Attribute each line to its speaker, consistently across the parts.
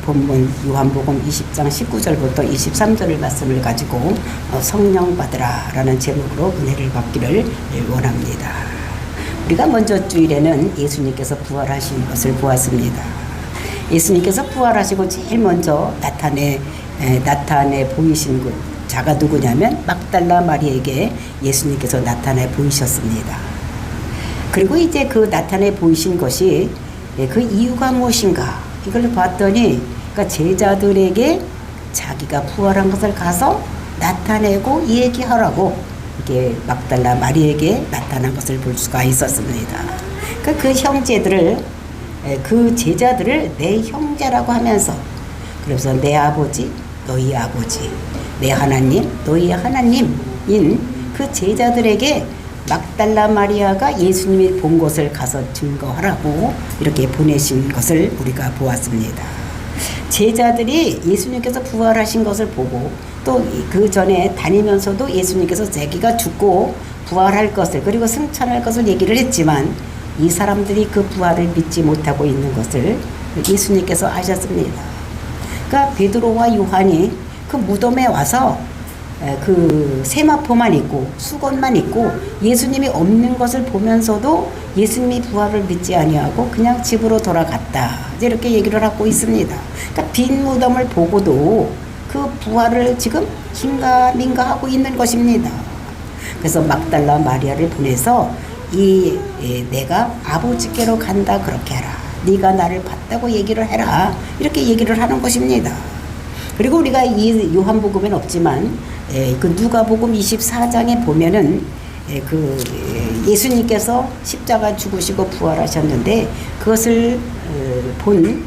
Speaker 1: 본문 요한복음 20장 19절부터 23절의 말씀을 가지고 성령 받으라 라는 제목으로 은혜를 받기를 원합니다. 우리가 먼저 주일에는 예수님께서 부활하신 것을 보았습니다. 예수님께서 부활하시고 제일 먼저 나타내 보이신 자가 누구냐면 막달라 마리에게 예수님께서 나타내 보이셨습니다. 그리고 이제 그 나타내 보이신 것이 그 이유가 무엇인가 이걸 봤더니 그러니까 제자들에게 자기가 부활한 것을 가서 나타내고 얘기하라고 이게 막달라 마리에게 나타난 것을 볼 수가 있었습니다. 그 형제들을 그 제자들을 내 형제라고 하면서 그래서 내 아버지 너희 아버지 내 하나님 너희 하나님인 그 제자들에게 막달라 마리아가 예수님이 본 곳을 가서 증거하라고 이렇게 보내신 것을 우리가 보았습니다. 제자들이 예수님께서 부활하신 것을 보고 또 그 전에 다니면서도 예수님께서 자기가 죽고 부활할 것을 그리고 승천할 것을 얘기를 했지만 이 사람들이 그 부활을 믿지 못하고 있는 것을 예수님께서 아셨습니다. 그러니까 베드로와 요한이 그 무덤에 와서 그 세마포만 있고 수건만 있고 예수님이 없는 것을 보면서도 예수님이 부활을 믿지 아니하고 그냥 집으로 돌아갔다 이렇게 얘기를 하고 있습니다. 그러니까 빈 무덤을 보고도 그 부활을 지금 긴가민가 하고 있는 것입니다. 그래서 막달라 마리아를 보내서 내가 아버지께로 간다 그렇게 해라. 네가 나를 봤다고 얘기를 해라. 이렇게 얘기를 하는 것입니다. 그리고 우리가 이 요한복음엔 없지만 그 누가복음 24장에 보면은 그 예수님께서 십자가 죽으시고 부활하셨는데 그것을 본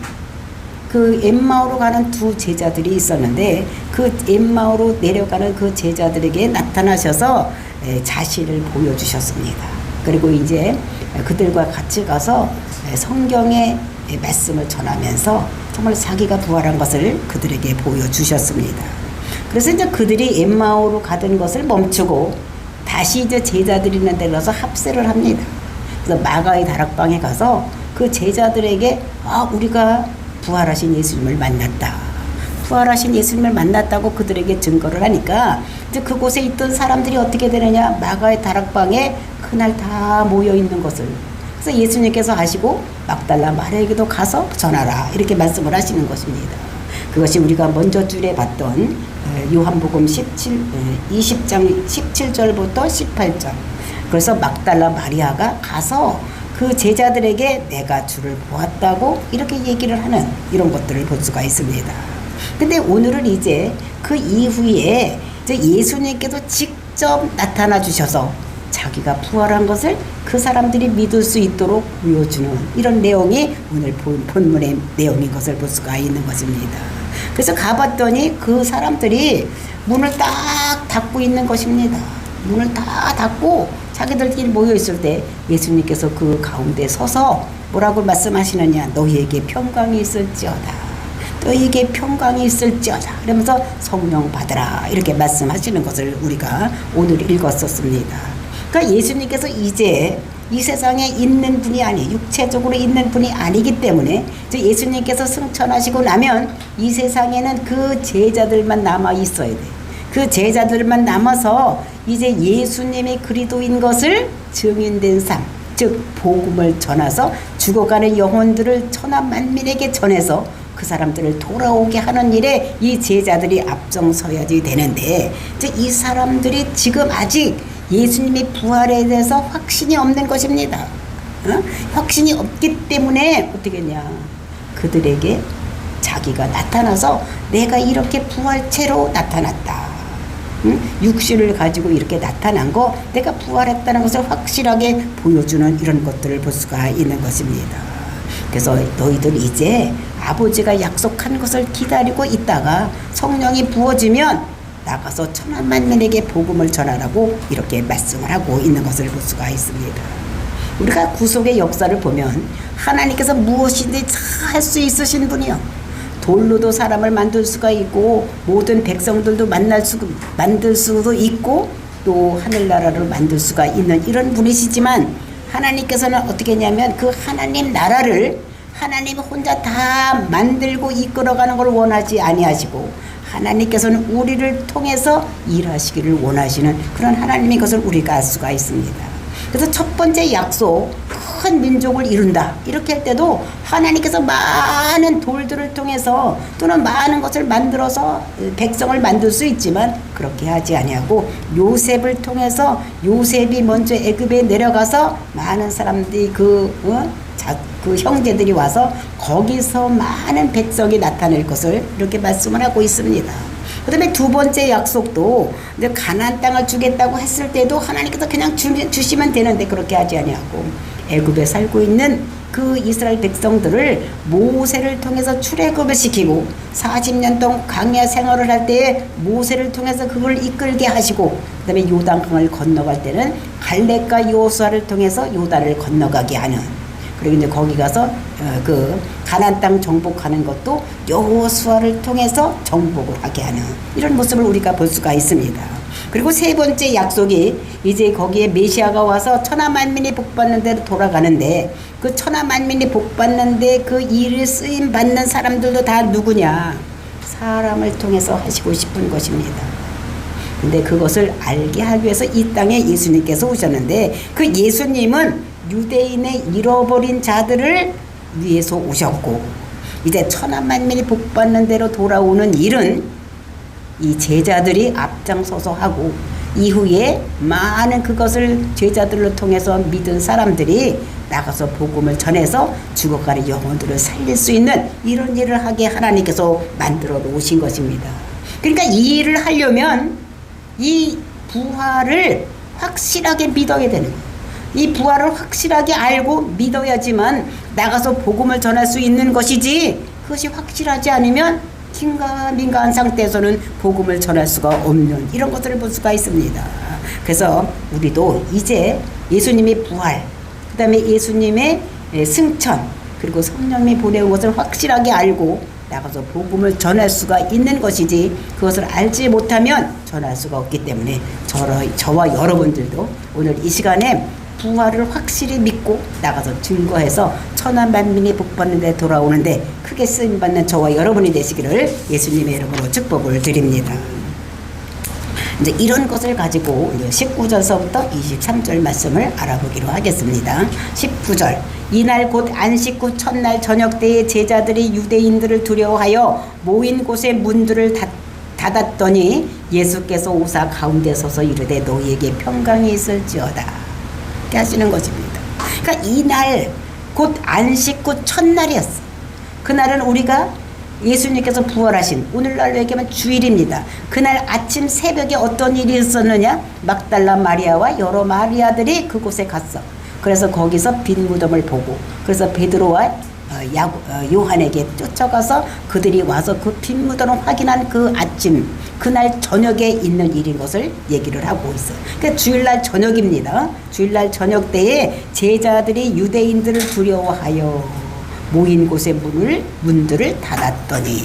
Speaker 1: 그 엠마오로 가는 두 제자들이 있었는데 그 엠마오로 내려가는 그 제자들에게 나타나셔서 자신을 보여주셨습니다. 그리고 이제 그들과 같이 가서 성경의 말씀을 전하면서 정말 자기가 부활한 것을 그들에게 보여주셨습니다. 그래서 이제 그들이 엠마오로 가던 것을 멈추고 다시 이제 제자들이 있는 데 가서 합세를 합니다. 그래서 마가의 다락방에 가서 그 제자들에게 우리가 부활하신 예수님을 만났다. 부활하신 예수님을 만났다고 그들에게 증거를 하니까 이제 그곳에 있던 사람들이 어떻게 되느냐 마가의 다락방에 그날 다 모여 있는 것을 그래서 예수님께서 하시고 막달라 마리아에게도 가서 전하라 이렇게 말씀을 하시는 것입니다. 그것이 우리가 먼저 줄에 봤던 요한복음 20장 17절부터 18절 그래서 막달라 마리아가 가서 그 제자들에게 내가 주를 보았다고 이렇게 얘기를 하는 이런 것들을 볼 수가 있습니다. 근데 오늘은 이제 그 이후에 이제 예수님께서 직접 나타나 주셔서 자기가 부활한 것을 그 사람들이 믿을 수 있도록 보여주는 이런 내용이 오늘 본문의 내용인 것을 볼 수가 있는 것입니다. 그래서 가봤더니 그 사람들이 문을 딱 닫고 있는 것입니다. 문을 다 닫고 자기들끼리 모여 있을 때 예수님께서 그 가운데 서서 뭐라고 말씀하시느냐 너희에게 평강이 있을지어다. 너희에게 평강이 있을지어다. 그러면서 성령 받으라 이렇게 말씀하시는 것을 우리가 오늘 읽었었습니다. 그러니까 예수님께서 이제 이 세상에 있는 분이 육체적으로 있는 분이 아니기 때문에 이제 예수님께서 승천하시고 나면 이 세상에는 그 제자들만 남아 있어야 돼. 그 제자들만 남아서 이제 예수님이 그리스도인 것을 증인된 삶, 즉 복음을 전해서 죽어가는 영혼들을 천하 만민에게 전해서 그 사람들을 돌아오게 하는 일에 이 제자들이 앞장서야 되는데 이제 이 사람들이 지금 아직 예수님의 부활에 대해서 확신이 없는 것입니다. 확신이 없기 때문에 어떻게 했냐 그들에게 자기가 나타나서 내가 이렇게 부활체로 나타났다. 육신을 가지고 이렇게 나타난 거 내가 부활했다는 것을 확실하게 보여주는 이런 것들을 볼 수가 있는 것입니다. 그래서 너희들 이제 아버지가 약속한 것을 기다리고 있다가 성령이 부어지면 나가서 천하 만민에게 복음을 전하라고 이렇게 말씀을 하고 있는 것을 볼 수가 있습니다. 우리가 구속의 역사를 보면 하나님께서 무엇이든지 다 할 수 있으신 분이요. 돌로도 사람을 만들 수가 있고 모든 백성들도 만들 수도 있고 또 하늘나라를 만들 수가 있는 이런 분이시지만 하나님께서는 어떻게 했냐면 그 하나님 나라를 하나님이 혼자 다 만들고 이끌어가는 걸 원하지 아니하시고 하나님께서는 우리를 통해서 일하시기를 원하시는 그런 하나님의 것을 우리가 알 수가 있습니다. 그래서 첫 번째 약속, 큰 민족을 이룬다 이렇게 할 때도 하나님께서 많은 돌들을 통해서 또는 많은 것을 만들어서 백성을 만들 수 있지만 그렇게 하지 아니하고 요셉을 통해서 요셉이 먼저 애굽에 내려가서 많은 사람들이 그 형제들이 와서 거기서 많은 백성이 나타낼 것을 이렇게 말씀을 하고 있습니다. 그 다음에 두 번째 약속도 가나안 땅을 주겠다고 했을 때도 하나님께서 그냥 주시면 되는데 그렇게 하지 아니하고 애굽에 살고 있는 그 이스라엘 백성들을 모세를 통해서 출애굽을 시키고 40년 동안 광야 생활을 할 때에 모세를 통해서 그걸 이끌게 하시고 그 다음에 요단강을 건너갈 때는 갈렙과 여호수아를 통해서 요단을 건너가게 하는 그리고 이제 거기 가서 그 가나안 땅 정복하는 것도 여호수아를 통해서 정복을 하게 하는 이런 모습을 우리가 볼 수가 있습니다. 그리고 세 번째 약속이 이제 거기에 메시아가 와서 천하 만민이 복받는 데로 돌아가는데 그 천하 만민이 복받는데 그 일을 쓰임 받는 사람들도 다 누구냐? 사람을 통해서 하시고 싶은 것입니다. 근데 그것을 알게 하기 위해서 이 땅에 예수님께서 오셨는데 그 예수님은 유대인의 잃어버린 자들을 위해서 오셨고 이제 천하 만민이 복받는 대로 돌아오는 일은 이 제자들이 앞장서서 하고 이후에 많은 그것을 제자들을 통해서 믿은 사람들이 나가서 복음을 전해서 죽어가는 영혼들을 살릴 수 있는 이런 일을 하게 하나님께서 만들어 놓으신 것입니다. 그러니까 이 일을 하려면 이 부활을 확실하게 믿어야 되는 거예요. 이 부활을 확실하게 알고 믿어야지만 나가서 복음을 전할 수 있는 것이지 그것이 확실하지 않으면 긴가민가한 상태에서는 복음을 전할 수가 없는 이런 것들을 볼 수가 있습니다. 그래서 우리도 이제 예수님의 부활 그 다음에 예수님의 승천 그리고 성령이 보내온 것을 확실하게 알고 나가서 복음을 전할 수가 있는 것이지 그것을 알지 못하면 전할 수가 없기 때문에 저와 여러분들도 오늘 이 시간에 부활을 확실히 믿고 나가서 증거해서 천하 만민이 복받는 데 돌아오는데 크게 쓰임받는 저와 여러분이 되시기를 예수님의 이름으로 축복을 드립니다. 이제 이런 것을 가지고 19절서부터 23절 말씀을 알아보기로 하겠습니다. 19절 이날 곧 안식 후 첫날 저녁 때에 제자들이 유대인들을 두려워하여 모인 곳의 문들을 닫았더니 예수께서 오사 가운데 서서 이르되 너희에게 평강이 있을지어다 이렇게 하시는 것입니다. 그러니까 이날 곧 안식 후 첫날이었어. 그날은 우리가 예수님께서 부활하신 오늘날로 얘기하면 주일입니다. 그날 아침 새벽에 어떤 일이 있었느냐? 막달라 마리아와 여러 마리아들이 그곳에 갔어. 그래서 거기서 빈 무덤을 보고 그래서 베드로와 요한에게 쫓아가서 그들이 와서 그 빈 무덤을 확인한 그 아침 그날 저녁에 있는 일인 것을 얘기를 하고 있어요. 그러니까 주일날 저녁입니다. 주일날 저녁 때에 제자들이 유대인들을 두려워하여 모인 곳의 문들을 닫았더니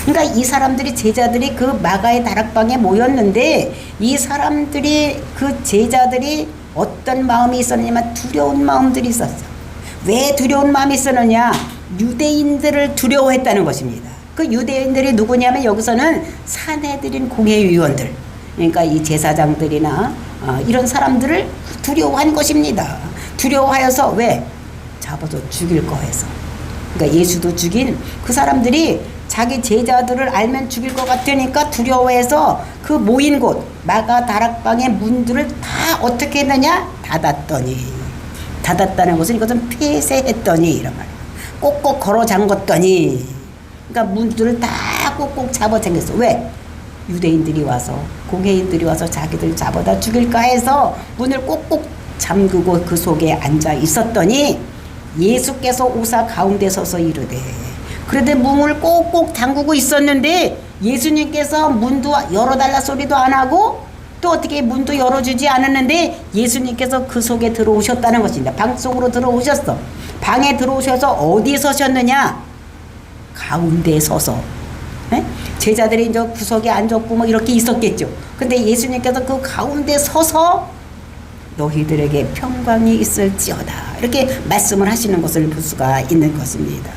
Speaker 1: 그러니까 이 사람들이 제자들이 그 마가의 다락방에 모였는데 이 사람들이 그 제자들이 어떤 마음이 있었냐면 두려운 마음들이 있었어. 왜 두려운 마음이 있었느냐? 유대인들을 두려워했다는 것입니다. 그 유대인들이 누구냐면 여기서는 사내들인 공회위원들 그러니까 이 제사장들이나 이런 사람들을 두려워한 것입니다. 두려워하여서 왜? 잡아서 죽일 거 해서. 그러니까 예수도 죽인 그 사람들이 자기 제자들을 알면 죽일 것 같으니까 두려워해서 그 모인 곳 마가 다락방의 문들을 다 어떻게 했느냐? 닫았다는 것은 이것은 폐쇄했더니 이런 말이에요. 꼭꼭 걸어 잠궜더니 그러니까 문들을 다 꼭꼭 잡아 당겼어. 왜? 유대인들이 와서 공회인들이 와서 자기들 잡아다 죽일까 해서 문을 꼭꼭 잠그고 그 속에 앉아 있었더니 예수께서 오사 가운데 서서 이르되 그런데 문을 꼭꼭 잠그고 있었는데 예수님께서 문도 열어달라 소리도 안 하고 또 어떻게 문도 열어주지 않았는데 예수님께서 그 속에 들어오셨다는 것입니다. 방 속으로 들어오셨어. 방에 들어오셔서 어디에 서셨느냐? 가운데 서서. 네? 제자들이 이제 구석에 앉았고 뭐 이렇게 있었겠죠. 근데 예수님께서 그 가운데 서서 너희들에게 평강이 있을지어다. 이렇게 말씀을 하시는 것을 볼 수가 있는 것입니다.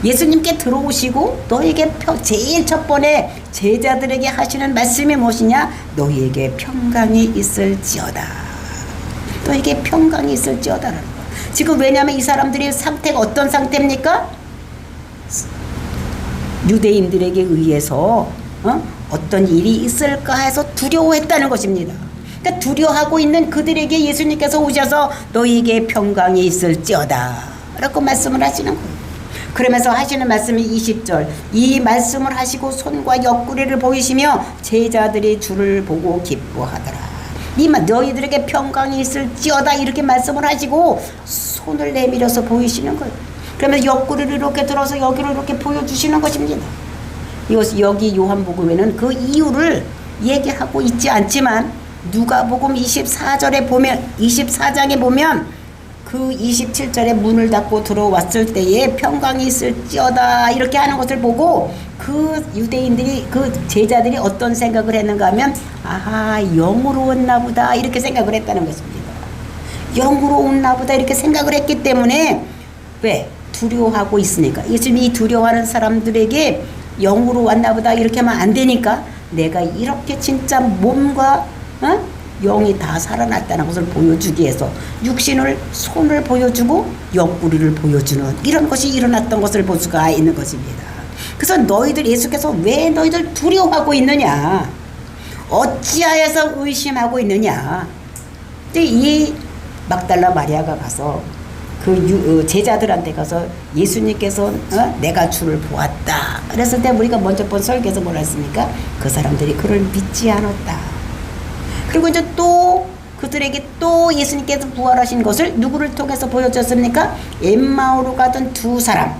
Speaker 1: 예수님께 들어오시고 너희에게 제일 첫 번에 제자들에게 하시는 말씀이 무엇이냐? 너희에게 평강이 있을지어다. 너희에게 평강이 있을지어다라는 거. 지금 왜냐하면 이 사람들의 상태가 어떤 상태입니까? 유대인들에게 의해서 어떤 일이 있을까 해서 두려워했다는 것입니다. 그러니까 두려워하고 있는 그들에게 예수님께서 오셔서 너희에게 평강이 있을지어다 라고 말씀을 하시는 거예요. 그러면서 하시는 말씀이 20절, 이 말씀을 하시고 손과 옆구리를 보이시며 제자들이 주를 보고 기뻐하더라. 너희들에게 평강이 있을지어다 이렇게 말씀을 하시고 손을 내밀어서 보이시는 거예요. 그러면 옆구리를 이렇게 들어서 여기를 이렇게 보여주시는 것입니다. 여기 요한복음에는 그 이유를 얘기하고 있지 않지만 누가복음 24장에 보면 그 27절에 문을 닫고 들어왔을 때에 평강이 있을지어다 이렇게 하는 것을 보고 그 유대인들이 그 제자들이 어떤 생각을 했는가 하면 아하 영으로 왔나 보다 이렇게 생각을 했다는 것입니다. 영으로 왔나 보다 이렇게 생각을 했기 때문에 왜? 두려워하고 있으니까. 예수님이 두려워하는 사람들에게 영으로 왔나 보다 이렇게 하면 안 되니까 내가 이렇게 진짜 몸과 영이 다 살아났다는 것을 보여주기 위해서 육신을 손을 보여주고 옆구리를 보여주는 이런 것이 일어났던 것을 볼 수가 있는 것입니다. 그래서 너희들 예수께서 왜 너희들 두려워하고 있느냐? 어찌하여서 의심하고 있느냐? 이 막달라 마리아가 가서 그 제자들한테 가서 예수님께서 내가 주를 보았다. 그래서 우리가 먼저 본 설교에서 뭐라 했습니까? 그 사람들이 그를 믿지 않았다. 그리고 이제 또 그들에게 또 예수님께서 부활하신 것을 누구를 통해서 보여줬습니까? 엠마오로 가던 두 사람.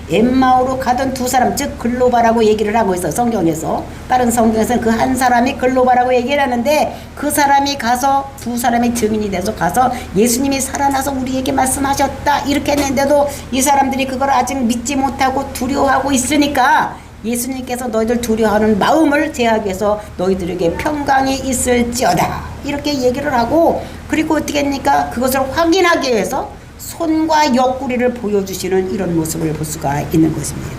Speaker 1: 엠마오로 가던 두 사람, 즉 글로바라고 얘기를 하고 있어. 성경에서 다른 성경에서는 그 한 사람이 글로바라고 얘기를 하는데 그 사람이 가서 두 사람의 증인이 돼서 가서 예수님이 살아나서 우리에게 말씀하셨다 이렇게 했는데도 이 사람들이 그걸 아직 믿지 못하고 두려워하고 있으니까 예수님께서 너희들 두려워하는 마음을 제하기 위해서 너희들에게 평강이 있을지어다 이렇게 얘기를 하고 그리고 어떻게 합니까? 그것을 확인하기 위해서 손과 옆구리를 보여주시는 이런 모습을 볼 수가 있는 것입니다.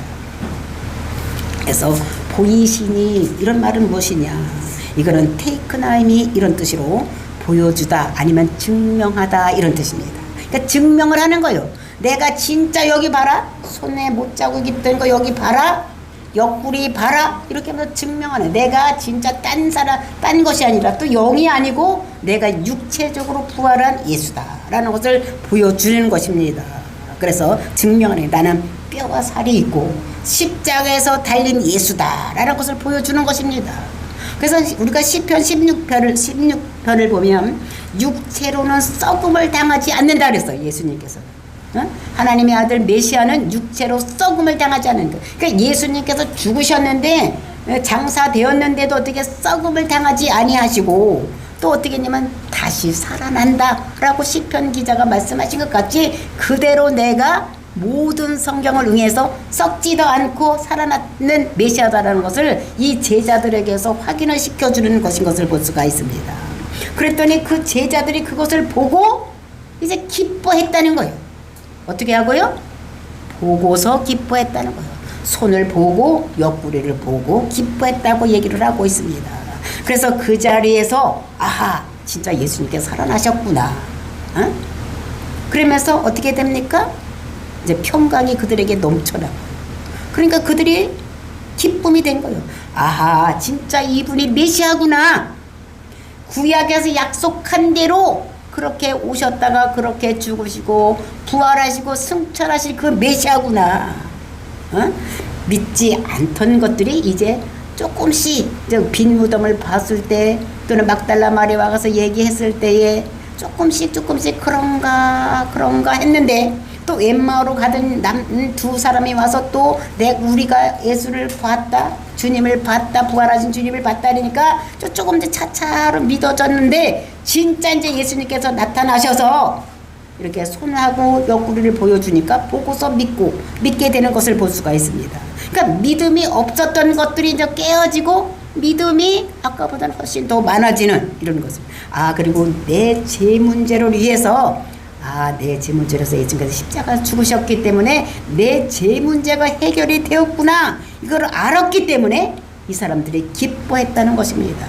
Speaker 1: 그래서 보이시니 이런 말은 무엇이냐? 이거는 테이크나임이 이런 뜻으로 보여주다 아니면 증명하다 이런 뜻입니다. 그러니까 증명을 하는 거예요. 내가 진짜 여기 봐라. 손에 못자국이 뜬 거 여기 봐라. 옆구리 봐라. 이렇게 하면서 증명하는 내가 진짜 딴 것이 아니라 또 영이 아니고 내가 육체적으로 부활한 예수다라는 것을 보여주는 것입니다. 그래서 증명하는 나는 뼈와 살이 있고 십자가에서 달린 예수다라는 것을 보여주는 것입니다. 그래서 우리가 시편 16편을 보면 육체로는 썩음을 당하지 않는다 그랬어요. 예수님께서. 하나님의 아들 메시아는 육체로 썩음을 당하지 않는 것. 그러니까 예수님께서 죽으셨는데 장사되었는데도 어떻게 썩음을 당하지 아니하시고 또 어떻게 했냐면 다시 살아난다라고 시편 기자가 말씀하신 것 같이 그대로 내가 모든 성경을 응해서 썩지도 않고 살아났는 메시아다라는 것을 이 제자들에게서 확인을 시켜주는 것인 것을 볼 수가 있습니다. 그랬더니 그 제자들이 그것을 보고 이제 기뻐했다는 거예요. 어떻게 하고요? 보고서 기뻐했다는 거예요. 손을 보고 옆구리를 보고 기뻐했다고 얘기를 하고 있습니다. 그래서 그 자리에서 아하 진짜 예수님께서 살아나셨구나. 그러면서 어떻게 됩니까? 이제 평강이 그들에게 넘쳐나고 그러니까 그들이 기쁨이 된 거예요. 아하 진짜 이분이 메시아구나. 구약에서 약속한 대로 그렇게 오셨다가 그렇게 죽으시고 부활하시고 승천하실 그 메시아구나. 믿지 않던 것들이 이제 조금씩 빈 무덤을 봤을 때 또는 막달라 마리아가 가서 얘기했을 때에 조금씩 그런가 했는데 또 엠마오로 가던 두 사람이 와서 또 우리가 예수를 봤다 주님을 봤다 부활하신 주님을 봤다 그러니까 조금 이제 차차로 믿어졌는데 진짜 이제 예수님께서 나타나셔서 이렇게 손하고 옆구리를 보여주니까 보고서 믿게 되는 것을 볼 수가 있습니다. 그러니까 믿음이 없었던 것들이 이제 깨어지고 믿음이 아까보다는 훨씬 더 많아지는 이런 것을. 그리고 내 죄 문제를 위해서 내 죄 문제로 해서 예수님께서 십자가 죽으셨기 때문에 내 죄 문제가 해결이 되었구나, 이걸 알았기 때문에 이 사람들이 기뻐했다는 것입니다.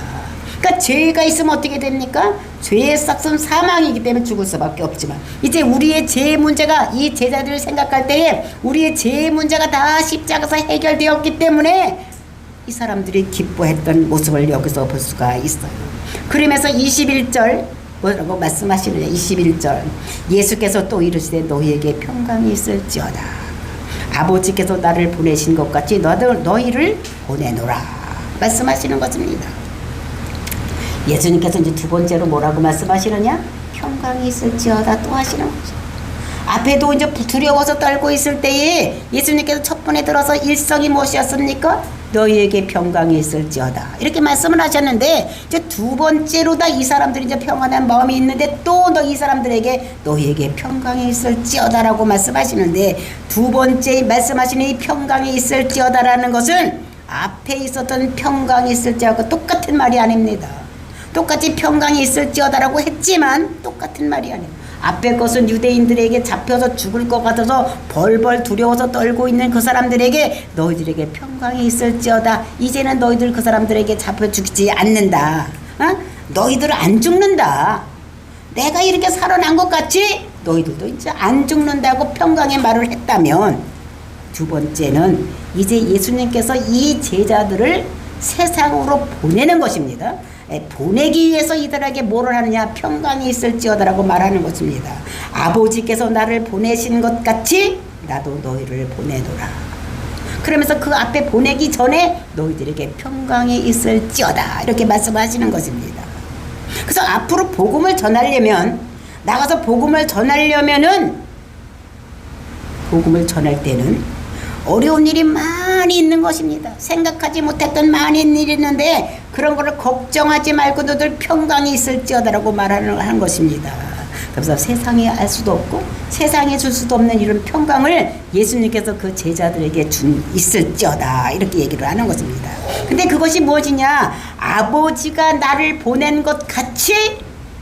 Speaker 1: 그러니까 죄가 있으면 어떻게 됩니까? 죄의 싹은 사망이기 때문에 죽을 수밖에 없지만, 이제 우리의 죄 문제가, 이 제자들을 생각할 때에 우리의 죄 문제가 다 십자가에서 해결되었기 때문에 이 사람들이 기뻐했던 모습을 여기서 볼 수가 있어요. 그러면서 21절 뭐라고 말씀하시느냐. 21절 예수께서 또 이르시되 너희에게 평강이 있을지어다. 아버지께서 나를 보내신 것 같이 나도 너희를 보내노라 말씀하시는 것입니다. 예수님께서 이제 두 번째로 뭐라고 말씀하시느냐. 평강이 있을지어다 또 하시는 거죠. 앞에도 이제 두려워서 떨고 있을 때에 예수님께서 첫 번에 들어서 일성이 무엇이었습니까? 너희에게 평강이 있을지어다 이렇게 말씀을 하셨는데, 이제 두 번째로다 이 사람들이 이제 평안한 마음이 있는데 또 이 사람들에게 너희에게 평강이 있을지어다라고 말씀하시는데, 두 번째 말씀하시는 이 평강이 있을지어다라는 것은 앞에 있었던 평강이 있을지하고 똑같은 말이 아닙니다. 똑같이 평강이 있을지어다라고 했지만 똑같은 말이 아니에요. 앞에 것은 유대인들에게 잡혀서 죽을 것 같아서 벌벌 두려워서 떨고 있는 그 사람들에게 너희들에게 평강이 있을지어다. 이제는 너희들 그 사람들에게 잡혀 죽지 않는다. 너희들 안 죽는다. 내가 이렇게 살아난 것 같이 너희들도 이제 안 죽는다고 평강의 말을 했다면, 두 번째는 이제 예수님께서 이 제자들을 세상으로 보내는 것입니다. 보내기 위해서 이들에게 뭐를 하느냐. 평강이 있을지어다라고 말하는 것입니다. 아버지께서 나를 보내신 것 같이 나도 너희를 보내노라. 그러면서 그 앞에 보내기 전에 너희들에게 평강이 있을지어다 이렇게 말씀하시는 것입니다. 그래서 앞으로 복음을 전하려면, 나가서 복음을 전하려면은, 복음을 전할 때는 어려운 일이 많이 있는 것입니다. 생각하지 못했던 많은 일이 있는데 그런 거를 걱정하지 말고 너들 평강이 있을지어다라고 말하는 것입니다. 그래서 세상에 알 수도 없고 세상에 줄 수도 없는 이런 평강을 예수님께서 그 제자들에게 있을지어다 이렇게 얘기를 하는 것입니다. 근데 그것이 무엇이냐. 아버지가 나를 보낸 것 같이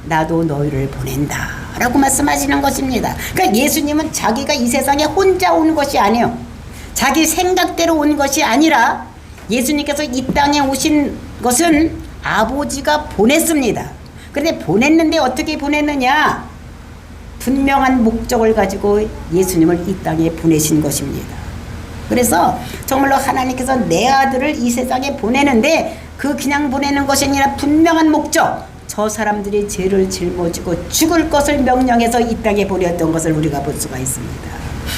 Speaker 1: 나도 너희를 보낸다 라고 말씀하시는 것입니다. 그러니까 예수님은 자기가 이 세상에 혼자 온 것이 아니에요. 자기 생각대로 온 것이 아니라 예수님께서 이 땅에 오신 것은 아버지가 보냈습니다. 그런데 보냈는데 어떻게 보냈느냐. 분명한 목적을 가지고 예수님을 이 땅에 보내신 것입니다. 그래서 정말로 하나님께서 내 아들을 이 세상에 보내는데 그 그냥 보내는 것이 아니라 분명한 목적, 저 사람들이 죄를 짊어지고 죽을 것을 명령해서 이 땅에 보냈던 것을 우리가 볼 수가 있습니다.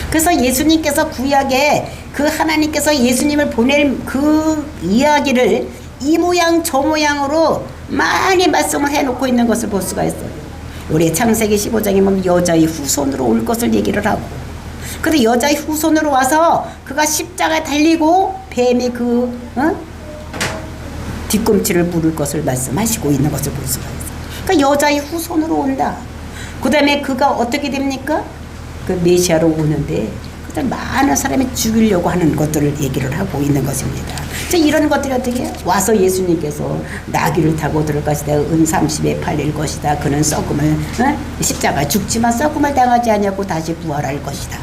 Speaker 1: 그래서 예수님께서 구약에 그 하나님께서 예수님을 보낼 그 이야기를 이 모양 저 모양으로 많이 말씀을 해놓고 있는 것을 볼 수가 있어요. 우리 창세기 15장에 보면 여자의 후손으로 올 것을 얘기를 하고, 근데 여자의 후손으로 와서 그가 십자가에 달리고 뱀이 뒤꿈치를 물을 것을 말씀하시고 있는 것을 볼 수가 있어요. 그러니까 여자의 후손으로 온다. 그 다음에 그가 어떻게 됩니까? 그 메시아로 오는데 그들 많은 사람이 죽이려고 하는 것들을 얘기를 하고 있는 것입니다. 이런 것들이 어떻게 해요? 와서 예수님께서 나귀를 타고 들어갈 것이다. 은 30에 팔릴 것이다. 그는 썩음을 십자가 죽지만 썩음을 당하지 않냐고 다시 부활할 것이다.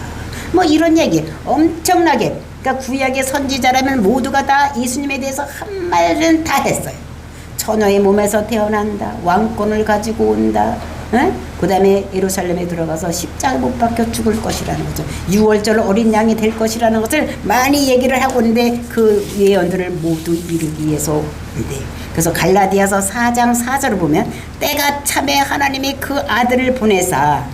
Speaker 1: 뭐 이런 얘기 엄청나게. 그러니까 구약의 선지자라면 모두가 다 예수님에 대해서 한 말은 다 했어요. 처녀의 몸에서 태어난다. 왕권을 가지고 온다. 그 다음에 예루살렘에 들어가서 십자가에 못 박혀 죽을 것이라는 거죠. 6월절 어린 양이 될 것이라는 것을 많이 얘기를 하고 있는데 그 예언들을 모두 이루기 위해서. 그래서 갈라디아서 4장 4절을 보면 때가 참에 하나님이 그 아들을 보내사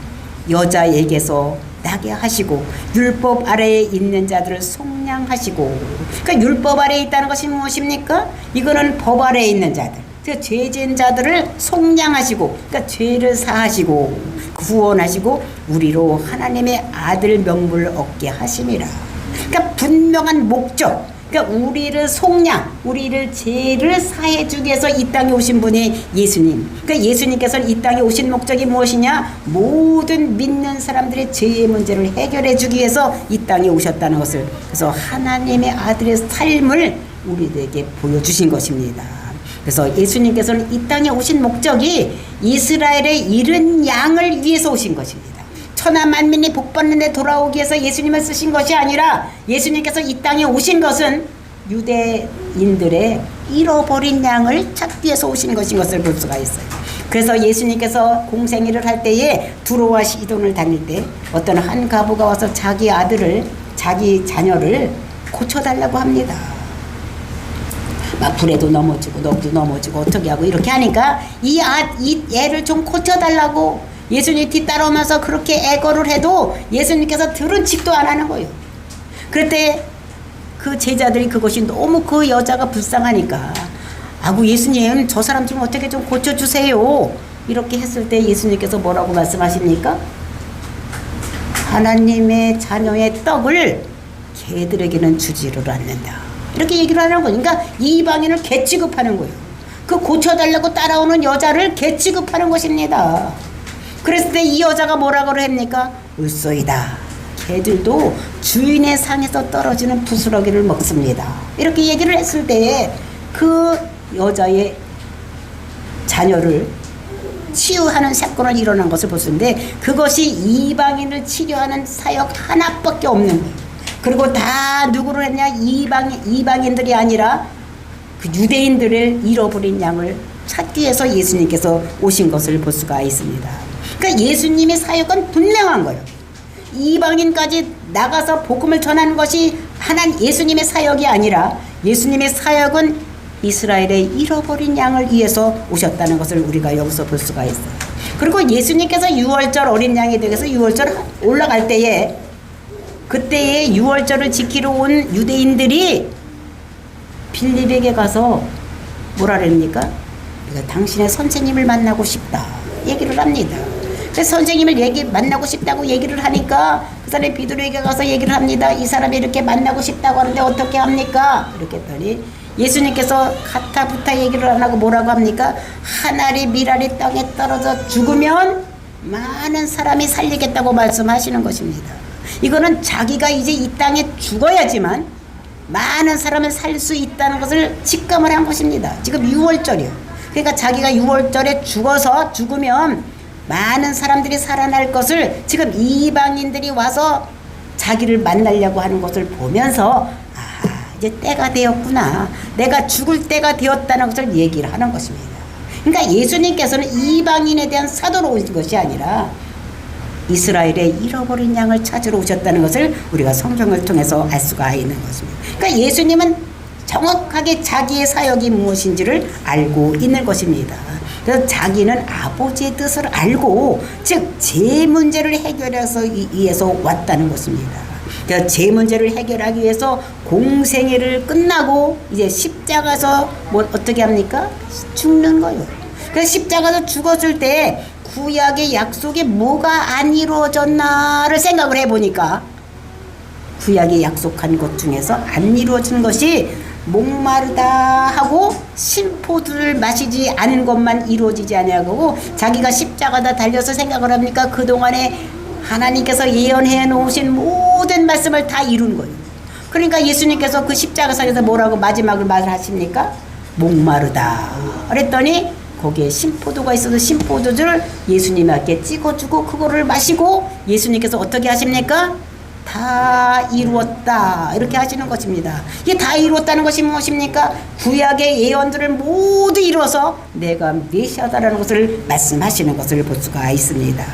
Speaker 1: 여자에게서 나게 하시고 율법 아래에 있는 자들을 속량하시고. 그러니까 율법 아래에 있다는 것이 무엇입니까? 이거는 법 아래에 있는 자들, 죄진 자들을 속량하시고, 그러니까 죄를 사하시고 구원하시고 우리로 하나님의 아들 명분을 얻게 하심이라. 그러니까 분명한 목적, 그러니까 우리를 속량, 우리를 죄를 사해주기 위해서 이 땅에 오신 분이 예수님. 그러니까 예수님께서는 이 땅에 오신 목적이 무엇이냐? 모든 믿는 사람들의 죄의 문제를 해결해주기 위해서 이 땅에 오셨다는 것을. 그래서 하나님의 아들의 삶을 우리에게 보여주신 것입니다. 그래서 예수님께서는 이 땅에 오신 목적이 이스라엘의 잃은 양을 위해서 오신 것입니다. 천하 만민이 복받는 데 돌아오기 위해서 예수님을 쓰신 것이 아니라 예수님께서 이 땅에 오신 것은 유대인들의 잃어버린 양을 찾기 위해서 오신 것인 것을 볼 수가 있어요. 그래서 예수님께서 공생애를 할 때에 두로와 시돈을 다닐 때 어떤 한 과부가 와서 자기 아들을, 자기 자녀를 고쳐달라고 합니다. 막 불에도 넘어지고 너도 넘어지고 어떻게 하고 이렇게 하니까 이 애를 좀 고쳐달라고 예수님 뒤따라오면서 그렇게 애걸을 해도 예수님께서 들은 척도 안 하는 거예요. 그럴 때 그 제자들이 그것이 너무 그 여자가 불쌍하니까 아구 예수님 저 사람 좀 어떻게 좀 고쳐주세요. 이렇게 했을 때 예수님께서 뭐라고 말씀하십니까? 하나님의 자녀의 떡을 개들에게는 주지를 않는다. 이렇게 얘기를 하는 거예요. 그러니까 이방인을 개 취급하는 거예요. 그 고쳐달라고 따라오는 여자를 개 취급하는 것입니다. 그랬을 때 이 여자가 뭐라고 합니까? 울소이다. 개들도 주인의 상에서 떨어지는 부스러기를 먹습니다. 이렇게 얘기를 했을 때에 그 여자의 자녀를 치유하는 사건을 일어난 것을 보는데 그것이 이방인을 치료하는 사역 하나밖에 없는 거예요. 그리고 다 누구를 했냐? 이방인들이 아니라 그 유대인들을 잃어버린 양을 찾기 위해서 예수님께서 오신 것을 볼 수가 있습니다. 그러니까 예수님의 사역은 분명한 거예요. 이방인까지 나가서 복음을 전하는 것이 하나님 예수님의 사역이 아니라 예수님의 사역은 이스라엘의 잃어버린 양을 위해서 오셨다는 것을 우리가 여기서 볼 수가 있어요. 그리고 예수님께서 유월절 어린 양이 되어서 유월절 올라갈 때에 그때에 유월절을 지키러 온 유대인들이 빌립에게 가서 뭐라 그럽니까? 당신의 선생님을 만나고 싶다 얘기를 합니다. 그래서 선생님을 만나고 싶다고 얘기를 하니까 그 사람이 비두르에게 가서 얘기를 합니다. 이 사람이 이렇게 만나고 싶다고 하는데 어떻게 합니까? 이렇게 했더니 예수님께서 가타부타 얘기를 안 하고 뭐라고 합니까? 한 알이 밀알이 땅에 떨어져 죽으면 많은 사람이 살리겠다고 말씀하시는 것입니다. 이거는 자기가 이제 이 땅에 죽어야지만 많은 사람을 살 수 있다는 것을 직감을 한 것입니다. 지금 6월절이요. 그러니까 자기가 6월절에 죽으면 많은 사람들이 살아날 것을 지금 이방인들이 와서 자기를 만나려고 하는 것을 보면서 이제 때가 되었구나. 내가 죽을 때가 되었다는 것을 얘기를 하는 것입니다. 그러니까 예수님께서는 이방인에 대한 사도로 오신 것이 아니라 이스라엘의 잃어버린 양을 찾으러 오셨다는 것을 우리가 성경을 통해서 알 수가 있는 것입니다. 그러니까 예수님은 정확하게 자기의 사역이 무엇인지를 알고 있는 것입니다. 그래서 자기는 아버지의 뜻을 알고 즉 제 문제를 해결해서 위해서 왔다는 것입니다. 그래서 제 문제를 해결하기 위해서 공생애를 끝나고 이제 십자가에서 뭐 어떻게 합니까? 죽는 거예요. 그래서 십자가에서 죽었을 때 구약의 약속이 뭐가 안 이루어졌나를 생각을 해보니까 구약이 약속한 것 중에서 안 이루어진 것이 목마르다 하고 심포도를 마시지 않은 것만 이루어지지 아니하고 자기가 십자가다 달려서 생각을 합니까? 그동안에 하나님께서 예언해 놓으신 모든 말씀을 다 이룬 거예요. 그러니까 예수님께서 그 십자가상에서 뭐라고 마지막을 말하십니까? 목마르다 그랬더니 거기에 심포도가 있어서 심포도를 예수님께 찍어주고 그거를 마시고 예수님께서 어떻게 하십니까? 다 이루었다 이렇게 하시는 것입니다. 이게 다 이루었다는 것이 무엇입니까? 구약의 예언들을 모두 이루어서 내가 메시아다라는 것을 말씀하시는 것을 볼 수가 있습니다.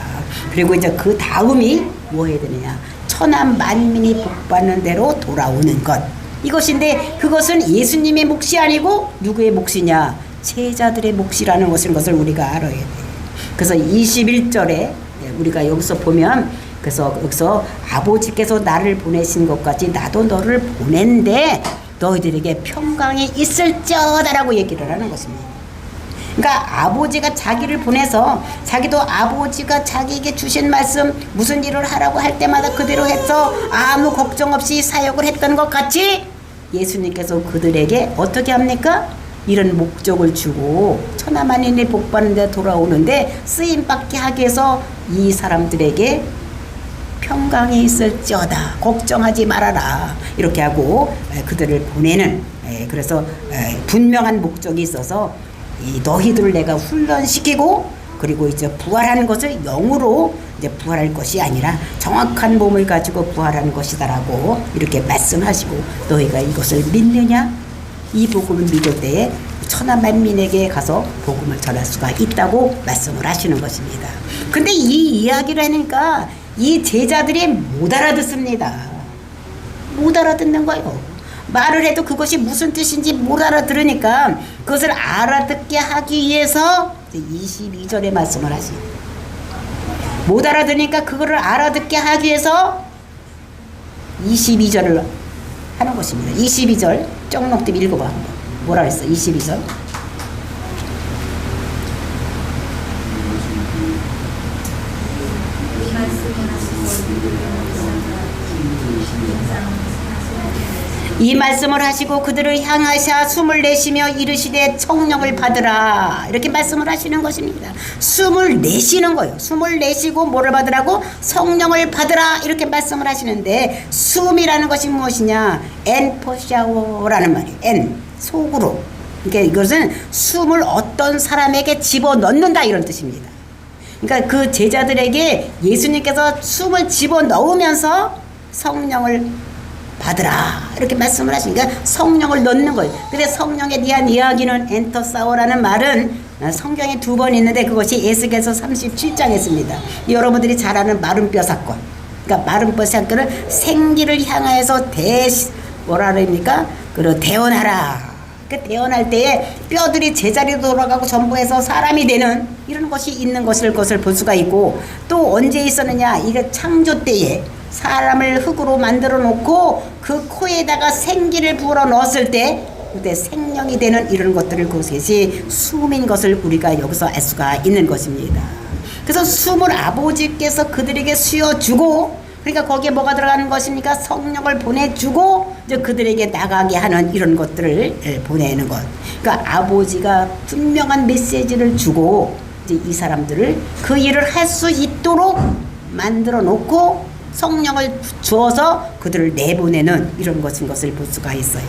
Speaker 1: 그리고 이제 그 다음이 뭐 해야 되느냐? 천하 만민이 복받는 대로 돌아오는 것. 이것인데 그것은 예수님의 몫이 아니고 누구의 몫이냐? 제자들의 몫이라는 것을 우리가 알아야 돼요. 그래서 21절에 우리가 여기서 보면 그래서 여기서 아버지께서 나를 보내신 것 같이 나도 너를 보낸데 너희들에게 평강이 있을지어다라고 얘기를 하는 것입니다. 그러니까 아버지가 자기를 보내서 자기도 아버지가 자기에게 주신 말씀 무슨 일을 하라고 할 때마다 그대로 해서 아무 걱정 없이 사역을 했던 것 같이 예수님께서 그들에게 어떻게 합니까? 이런 목적을 주고 천하만인이 복받는 데 돌아오는데 쓰임받게 하기 위해서 이 사람들에게 평강이 있을지어다. 걱정하지 말아라. 이렇게 하고 그들을 보내는, 그래서 분명한 목적이 있어서 이 너희들을 내가 훈련시키고, 그리고 이제 부활하는 것을 영으로 이제 부활할 것이 아니라 정확한 몸을 가지고 부활하는 것이다라고 이렇게 말씀하시고, 너희가 이것을 믿느냐? 이 복음을 믿을 때에 천하 만민에게 가서 복음을 전할 수가 있다고 말씀을 하시는 것입니다. 근데 이 이야기를 하니까 이 제자들이 못 알아듣습니다. 못 알아듣는 거예요. 말을 해도 그것이 무슨 뜻인지 못 알아들으니까 그것을 알아듣게 하기 위해서 22절에 말씀을 하시. 못 알아들으니까 그거를 알아듣게 하기 위해서 22절을 하는 것입니다. 22절 쪽록들 읽어봐 한번. 뭐라 했어? 22절. 이 말씀을 하시고 그들을 향하사 숨을 내쉬며 이르시되 성령을 받으라. 이렇게 말씀을 하시는 것입니다. 숨을 내쉬는 거예요. 숨을 내쉬고 뭐를 받으라고? 성령을 받으라. 이렇게 말씀을 하시는데, 숨이라는 것이 무엇이냐? 엔포샤워라는 말이에요. 엔, 속으로. 그러니까 이것은 숨을 어떤 사람에게 집어넣는다 이런 뜻입니다. 그러니까 그 제자들에게 예수님께서 숨을 집어넣으면서 성령을 받으라 이렇게 말씀을 하시니까 성령을 넣는 거예요. 근데 성령에 대한 이야기는 엔터사워라는 말은 성경에 2번 있는데 그것이 에스겔서 37장에 있습니다. 여러분들이 잘 아는 마른뼈 사건. 그러니까 마른뼈 사건은 생기를 향하여서 뭐라 그럽니까? 대원하라. 그 대원할 때에 뼈들이 제자리로 돌아가고 전부해서 사람이 되는 이런 것이 있는 것을 볼 수가 있고, 또 언제 있었느냐? 이게 창조 때에 사람을 흙으로 만들어 놓고 그 코에다가 생기를 불어 넣었을 때 그때 생명이 되는 이런 것들을 그것이 숨인 것을 우리가 여기서 알 수가 있는 것입니다. 그래서 숨을 아버지께서 그들에게 수여주고, 그러니까 거기에 뭐가 들어가는 것입니까? 성령을 보내주고 이제 그들에게 나가게 하는 이런 것들을 보내는 것. 그러니까 아버지가 분명한 메시지를 주고 이제 이 사람들을 그 일을 할 수 있도록 만들어 놓고 성령을 주어서 그들을 내보내는 이런 것인 것을 볼 수가 있어요.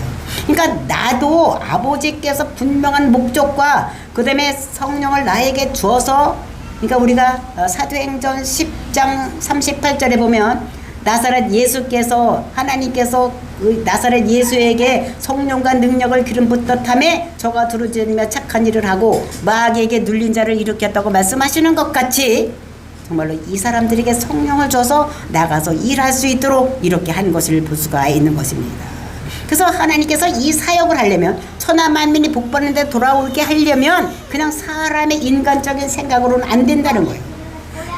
Speaker 1: 그러니까 나도 아버지께서 분명한 목적과 그 다음에 성령을 나에게 주어서, 그러니까 우리가 사도행전 10장 38절에 보면 나사렛 예수께서, 하나님께서 그 나사렛 예수에게 성령과 능력을 기름 붓듯함에 저가 두루지며 착한 일을 하고 마귀에게 눌린 자를 일으켰다고 말씀하시는 것 같이 정말로 이 사람들에게 성령을 줘서 나가서 일할 수 있도록 이렇게 한 것을 볼 수가 있는 것입니다. 그래서 하나님께서 이 사역을 하려면, 천하 만민이 복받는 데 돌아오게 하려면 그냥 사람의 인간적인 생각으로는 안 된다는 거예요.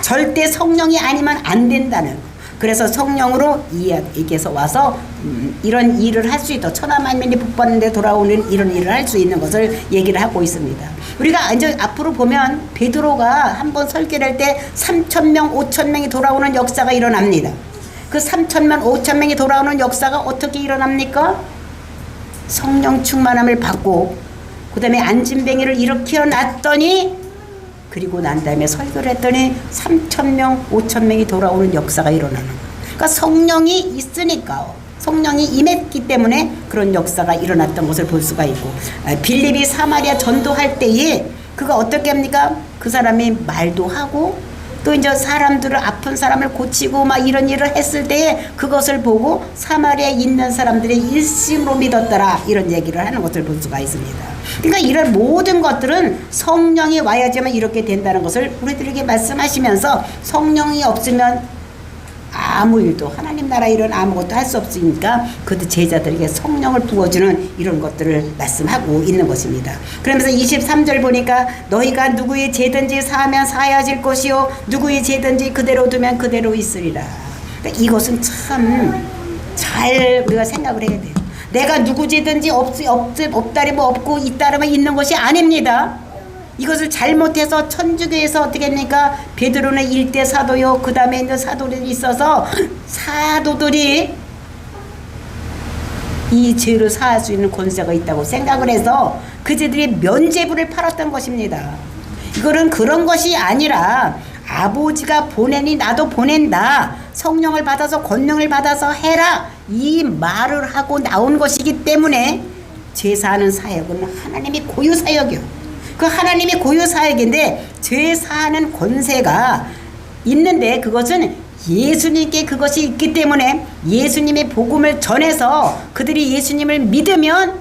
Speaker 1: 절대 성령이 아니면 안 된다는 거예요. 그래서 성령으로 이에게서 와서 이런 일을 할 수 있도록, 천하 만민이 복받는 데 돌아오는 이런 일을 할 수 있는 것을 얘기를 하고 있습니다. 우리가 이제 앞으로 보면 베드로가 한번 설교를 할 때 3,000명, 5,000명이 돌아오는 역사가 일어납니다. 그 3,000명, 5,000명이 돌아오는 역사가 어떻게 일어납니까? 성령 충만함을 받고 그 다음에 안진뱅이를 일으켜 놨더니, 그리고 난 다음에 설교를 했더니 3,000명, 5,000명이 돌아오는 역사가 일어나는 거예요. 그러니까 성령이 있으니까, 성령이 임했기 때문에 그런 역사가 일어났던 것을 볼 수가 있고, 빌립이 사마리아 전도할 때에 그가 어떻게 합니까? 그 사람이 말도 하고 또 이제 사람들을, 아픈 사람을 고치고 막 이런 일을 했을 때에 그것을 보고 사마리아에 있는 사람들이 일심으로 믿었더라 이런 얘기를 하는 것을 볼 수가 있습니다. 그러니까 이런 모든 것들은 성령이 와야지만 이렇게 된다는 것을 우리들에게 말씀하시면서, 성령이 없으면 아무 일도, 하나님 나라 일은 아무것도 할 수 없으니까 그 제자들에게 성령을 부어주는 이런 것들을 말씀하고 있는 것입니다. 그러면서 23절 보니까 너희가 누구의 죄든지 사하면 사하여질 것이요 누구의 죄든지 그대로 두면 그대로 있으리라. 그러니까 이것은 참 잘 우리가 생각을 해야 돼요. 내가 누구 죄든지 없다리면 없고 있다리면 있는 것이 아닙니다. 이것을 잘못해서 천주교에서 어떻게 합니까? 베드로는 1대 사도요, 그 다음에 있는 사도들이 있어서 사도들이 이 죄를 사할 수 있는 권세가 있다고 생각을 해서 그들이 면죄부를 팔았던 것입니다. 이거는 그런 것이 아니라 아버지가 보내니 나도 보낸다. 성령을 받아서 권능을 받아서 해라 이 말을 하고 나온 것이기 때문에 제사하는 사역은 하나님이 고유 사역이요. 그 하나님이 고유 사역인데 제사하는 권세가 있는데 그것은 예수님께 그것이 있기 때문에 예수님의 복음을 전해서 그들이 예수님을 믿으면